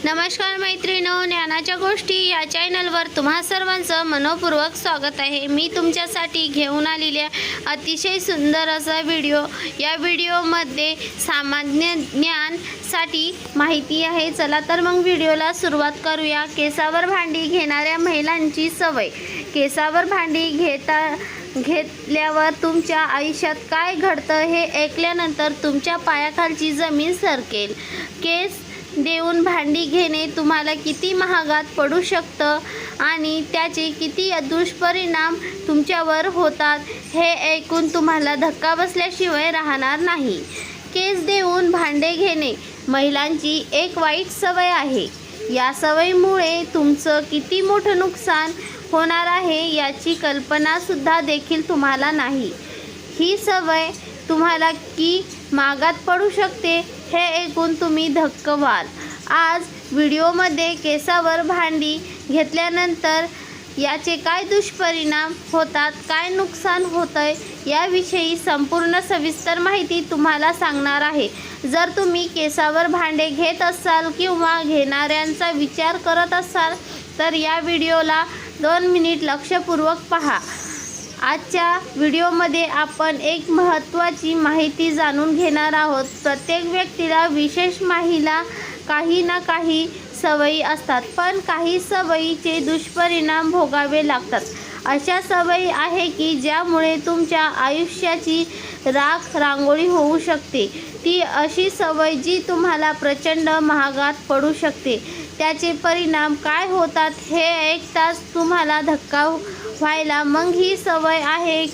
नमस्कार मैत्रिणींनो, ज्ञानाच्या गोष्टी या चॅनलवर तुम्हा सर्वांचं मनपूर्वक स्वागत आहे। मी तुमच्यासाठी घेऊन आलेली अतिशय सुंदर असा व्हिडिओ। या व्हिडिओमध्ये सामान्य ज्ञानसाठी माहिती आहे। चला तर मग व्हिडिओला सुरुवात करूया। केसावर भांडी घेणाऱ्या महिलांची सवय। केसावर भांडी घेतल्यावर तुमच्या आयुष्यात काय घडतं हे ऐकल्यानंतर तुमच्या पायाखालची जमीन सरकेल। केस देऊन भांडी घेणे तुम्हाला किती महागात पडू शकतं आणि त्याचे किती दुष्परिणाम तुमच्यावर होतात हे ऐकून तुम्हाला धक्का बसल्याशिवाय राहणार नाही। केस देऊन भांडे घेणे महिलांची एक वाईट सवय आहे। या सवयीमुळे तुमचं किती मोठं नुकसान होणार आहे याची कल्पनासुद्धा देखील तुम्हाला नाही। ही सवय तुम्हाला की महागात पडू शकते हे ऐकून तुम्ही धक्क व्हाल। आज व्हिडिओमध्ये केसावर भांडी घेतल्यानंतर याचे काय दुष्परिणाम होतात, काय नुकसान होतंय याविषयी संपूर्ण सविस्तर माहिती तुम्हाला सांगणार आहे। जर तुम्ही केसावर भांडे घेत असाल किंवा घेणाऱ्यांचा विचार करत असाल तर या व्हिडिओला 2 मिनिट लक्षपूर्वक पहा। आजच्या व्हिडिओमध्ये आपण एक महत्त्वाची माहिती जाणून घेणार आहोत। प्रत्येक व्यक्तीला विशेष महिला काही ना काही सवयी असतात, पण काही सवयीचे दुष्परिणाम भोगावे लागतात। अशा सवयी आहे की ज्यामुळे तुमच्या आयुष्याची राख रांगोळी होऊ शकते। ती अशी सवय जी तुम्हाला प्रचंड महागात पडू शकते। त्याचे परिणाम काय होतात हे ऐकताच तुम्हाला धक्का व्हायला मग ही सवय आहे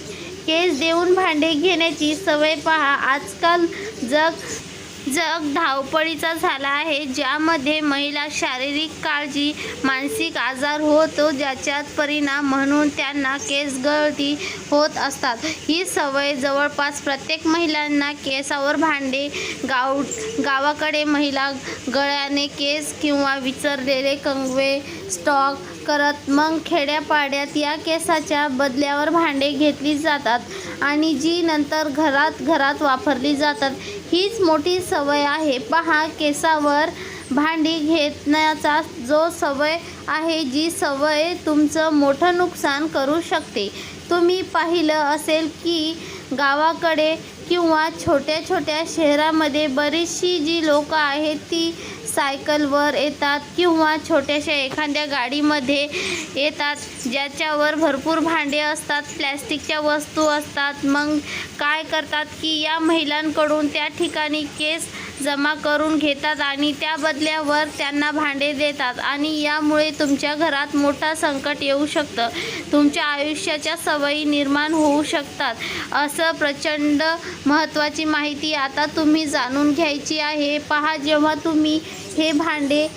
केस देऊन भांडे घेण्याची सवय। पहा, आजकाल जग धावपळीचा झाला आहे, ज्यामध्ये महिला शारीरिक काळजी, मानसिक आजार होतो, ज्याच्यात परिणाम म्हणून त्यांना केस गळती होत असतात। ही सवय जवळपास प्रत्येक महिलांना केसावर भांडे गावाकडे महिला गळ्याने केस किंवा विचरलेले कंगवे स्टॉक करत मग खेड्यापाड्यात या केसाच्या बदल्यावर भांडे घेतली जातात आणि जी नंतर घरात वापरली जातात। हीच मोठी सवय आहे। पहा, केसावर भांडी घेण्याचा जो सवय आहे, जी सवय तुमचं मोठं नुकसान करू शकते। तुम्ही पाहिलं असेल की गावाकडे किंवा छोट्या शहरामध्ये बरीचशी जी लोकं आहेत ती सायकलवर येतात किंवा छोट्याशा एखाद्या गाडीमध्ये येतात, ज्याच्यावर भरपूर भांडे असतात, प्लॅस्टिकच्या वस्तू असतात। मग काय करतात की या महिलांकडून त्या ठिकाणी केस जमा करून घेतात आणि त्या बदल्यावर त्यांना भांडे देतात आणि यामुळे तुमच्या घरात मोठा संकट येऊ शकतं। तुमच्या आयुष्याच्या सवयी निर्माण होऊ शकतात। असं प्रचंड महत्त्वाची माहिती आता तुम्ही जाणून घ्यायची आहे। पहा, जेव्हा तुम्ही हे भांडे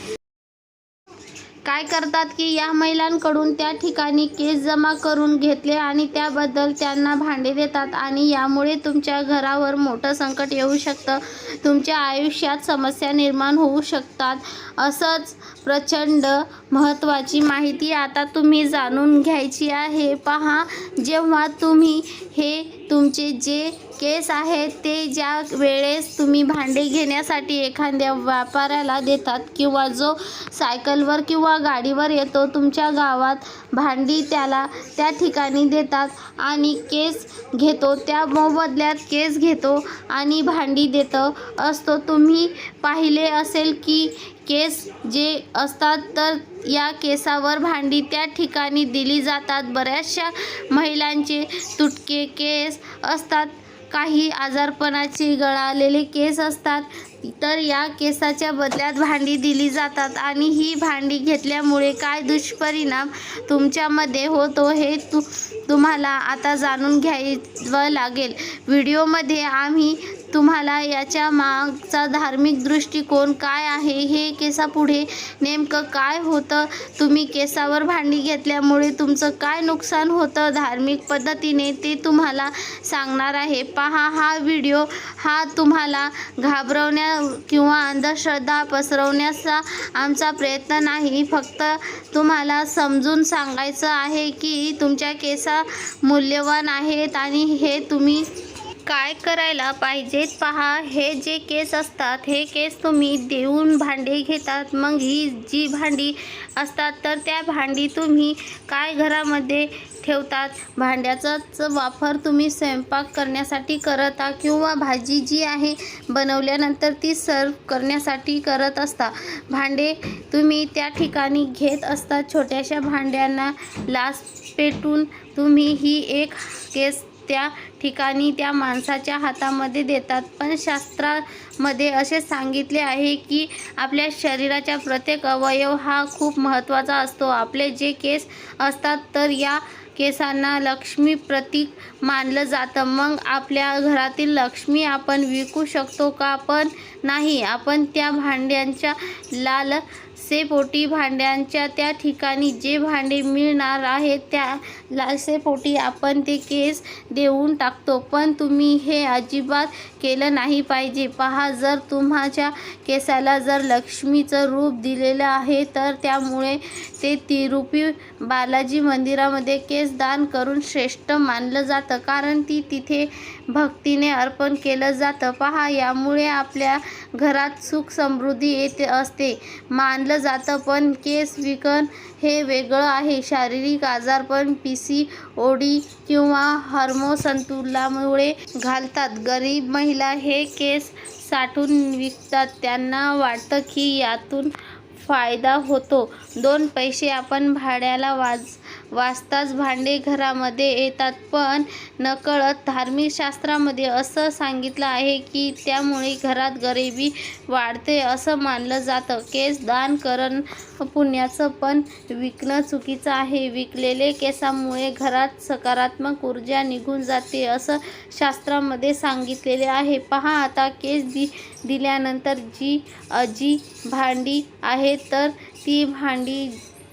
काय करतात की या महिलांकडून त्या ठिकाणी केस जमा करून घेतले आणि त्याबद्दल त्यांना भांडे देतात आणि यामुळे तुमच्या घरावर मोठं संकट येऊ शकतं। तुमच्या आयुष्यात समस्या निर्माण होऊ शकतात। असंच प्रचंड महत्त्वाची माहिती आता तुम्ही जाणून घ्यायची आहे। पहा, जेव्हा तुम्ही हे तुमचे जे केस आहेत ते ज्या वेळेस तुम्ही भांडे घेण्यासाठी एखाद्या व्यापाऱ्याला देतात किंवा जो सायकलवर किंवा गाडीवर येतो तुमच्या गावात भांडी त्याला त्या ठिकाणी देतात आणि केस घेतो, त्या मोबदल्यात केस घेतो आणि भांडी देतो असतो। तुम्ही पाहिले असेल की केस जे असतात तर या केसावर भांडी त्या ठिकाणी दिली जातात। बऱ्याचशा महिलांचे तुटके केस असतात, काही आजारपणाचे गळालेले केस असतात, तर या केसाच्या बदल्यात भांडी दिली जातात आणि ही भांडी घेतल्यामुळे काय दुष्परिणाम तुमच्यामध्ये होतो हे तुम्हाला आता जाणून घ्यावं लागेल। व्हिडिओमध्ये आम्ही तुम्हाला याच्या मागचा धार्मिक दृष्टिकोन काय आहे, हे केसापुढे नेमकं काय होतं, तुम्ही केसावर भांडी घेतल्यामुळे तुमचं काय नुकसान होतं धार्मिक पद्धतीने ते तुम्हाला सांगणार आहे। पहा, हा व्हिडिओ हा तुम्हाला घाबरवण्या किंवा अंधश्रद्धा पसरवण्याचा आमचा प्रयत्न नाही, फक्त तुम्हाला समजून सांगायचं आहे की तुमच्या केसा मूल्यवान आहेत आणि हे तुम्ही काय करायला पाहिजेत पहा. हे जे केस असतात, हे केस तुम्ही देऊन भांडे घेतात. मग ही जी भांडी असतात तर त्या भांडी तुम्ही काय घरामध्ये ठेवतात. भांड्याचाच वापर तुम्ही स्वयंपाक करण्यासाठी करता किंवा भाजी जी आहे बनवल्यानंतर ती सर्व करण्यासाठी करत असता. भांडे तुम्ही त्या ठिकाणी घेत असता. छोट्याशा भांड्यांना लाच पेटून तुम्ही ही एक केस त्या ठिकाणी त्या माणसाच्या हातामध्ये देतात. पण शास्त्रामध्ये असे सांगितले आहे की आपल्या शरीराच्या प्रत्येक अवयव हा खूप महत्त्वाचा असतो. आपले जे केस असतात तर या केसांना लक्ष्मी प्रतीक मानलं जातं. मग आपल्या घरातील लक्ष्मी आपण विकू शकतो का? पण नाही. आपण त्या भांड्यांच्या लालसेपोटी भांड्यांच्या त्या ठिकाणी जे भांडे मिळणार आहेत त्या लालसेपोटी आपण ते केस देऊन टाकतो. पण तुम्ही हे अजिबात केलं नाही पाहिजे. पहा, जर तुमच्या केसाला जर लक्ष्मीचं रूप दिलेलं आहे तर त्यामुळे ते तिरुपती बालाजी मंदिरामध्ये केस दान करून श्रेष्ठ मानलं जातं, कारण ती तिथे भक्तीने अर्पण केलं जातं. पहा, यामुळे आपल्या घरात सुख समृद्धी येते असते मानलं जातं. पण केस विकणं हे वेगळं आहे. शारीरिक आजारपण, PCOD किंवा हार्मोन संतुलनामुळे घालतात. गरीब महिला हे केस साठवून विकतात. त्यांना वाटतं की यातून फायदा होतो. 2 पैसे आपण भाड्याला वाचताच भांडे घरामध्ये येतात. पण नकळत धार्मिक शास्त्रामध्ये असं सांगितलं आहे की त्यामुळे घरात गरिबी वाढते असं मानलं जातं. केस दान करणं पुण्याचं, पण विकणं चुकीचं आहे. विकलेले केसामुळे घरात सकारात्मक ऊर्जा निघून जाते असं शास्त्रामध्ये सांगितलेले आहे. पहा, आता केस दिल्यानंतर जी भांडी आहेत तर ती भांडी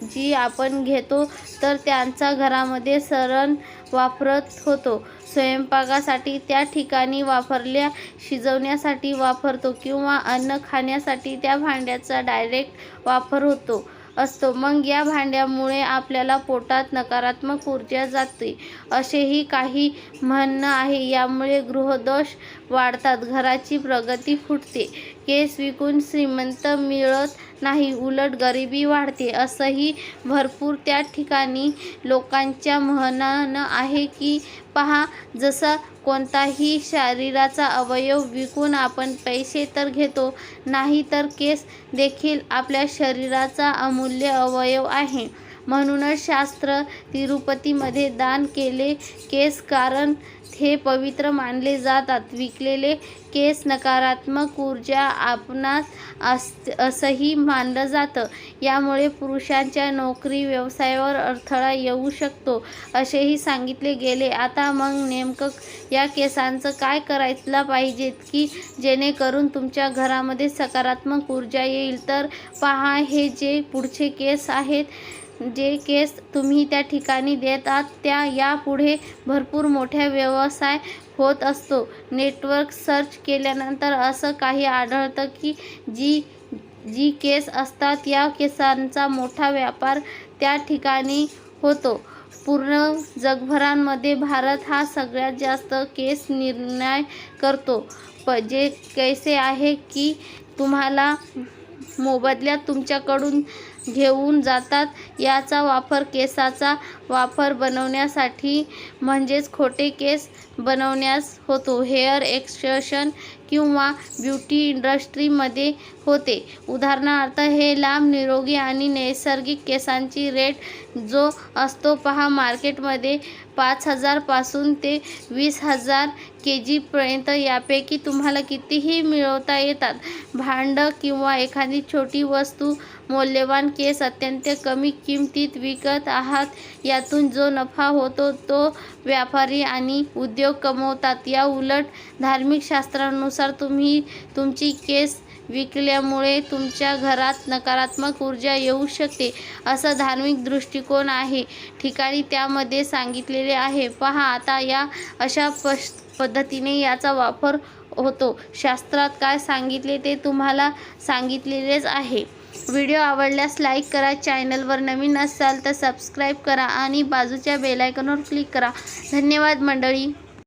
जी आपण घेतो तर त्यांचा घरामध्ये सण वापरत होतो. स्वयंपाकासाठी त्या ठिकाणी वापरल्या, शिजवण्यासाठी वापरतो किंवा अन्न खाण्यासाठी त्या भांड्याचा डायरेक्ट वापर होतो असतो. मग या भांड्यामुळे आपल्याला पोटात नकारात्मक ऊर्जा जाते असेही काही म्हणणं आहे. यामुळे गृहदोष वाढतात, घराची प्रगती फुटते. केस विकून श्रीमंत मिळत नाही, उलट गरिबी वाढते असंही भरपूर त्या ठिकाणी लोकांच्या म्हणणं आहे की पहा, जसा कोणताही शरीराचा अवयव विकून आपण पैसे तर घेतो, नाही तर केस देखील आपल्या शरीराचा अमूल्य अवयव आहे. म्हणूनच शास्त्र तिरुपतीमध्ये दान केले केस, कारण हे पवित्र मानले जातात. विकलेले केस नकारात्मक ऊर्जा आपणास असंही मानलं जातं. यामुळे पुरुषांच्या नोकरी व्यवसायावर अडथळा येऊ शकतो असेही सांगितले गेले. आता मग नेमकं या केसांचं काय करायला पाहिजे की जेणेकरून तुमच्या घरामध्ये सकारात्मक ऊर्जा येईल? तर पहा, हे जे पुढचे केस आहेत, जे केस तुम्ही त्या ठिकाणी देतात त्या यापुढे भरपूर मोठा व्यवसाय होत असतो. नेटवर्क सर्च केल्यानंतर असं काही आढळतं की जी केस असतात या केसांचा मोठा व्यापार त्या ठिकाणी होतो. पूर्ण जगभरामध्ये भारत हा सगळ्यात जास्त केस निर्यात करतो. जे कैसे आहे की तुम्हाला मोबदल्यात तुमच्याकडून घेऊन जातात. याचा वापर केसाचा वापर बनवण्यासाठी म्हणजेच खोटे केस बनवण्यास होतो. हेअर एक्सटेन्शन किंवा ब्युटी इंडस्ट्रीमध्ये होते. उदाहरणार्थ, हे लांब, निरोगी आणि नैसर्गिक केसांची रेट जो असतो पहा, मार्केटमध्ये 5,000 पासून ते 20,000 kg पर्यंत. यापैकी तुम्हाला कितीही मिळवता येतात. भांडं किंवा एखादी छोटी वस्तू, मौल्यवान केस अत्यंत कमी किमतीत विकत आहात. यातून जो नफा होतो तो व्यापारी आणि उद्योग कमवतात. या उलट धार्मिक शास्त्रानुसार तुम्ही तुमची केस विकल्यामुळे तुमच्या घरात नकारात्मक ऊर्जा येऊ शकते असा धार्मिक दृष्टिकोन आहे ठिकाणी त्यामध्ये सांगितलेले आहे. पहा, आता या अशा पद्धतीने याचा वापर होतो. शास्त्रात काय सांगितले ते तुम्हाला सांगितलेलेच आहे. व्हिडिओ आवडल्यास लाईक करा, चॅनलवर नवीन असाल तर सबस्क्राईब करा आणि बाजूच्या बेल आयकॉनवर क्लिक करा. धन्यवाद मंडळी.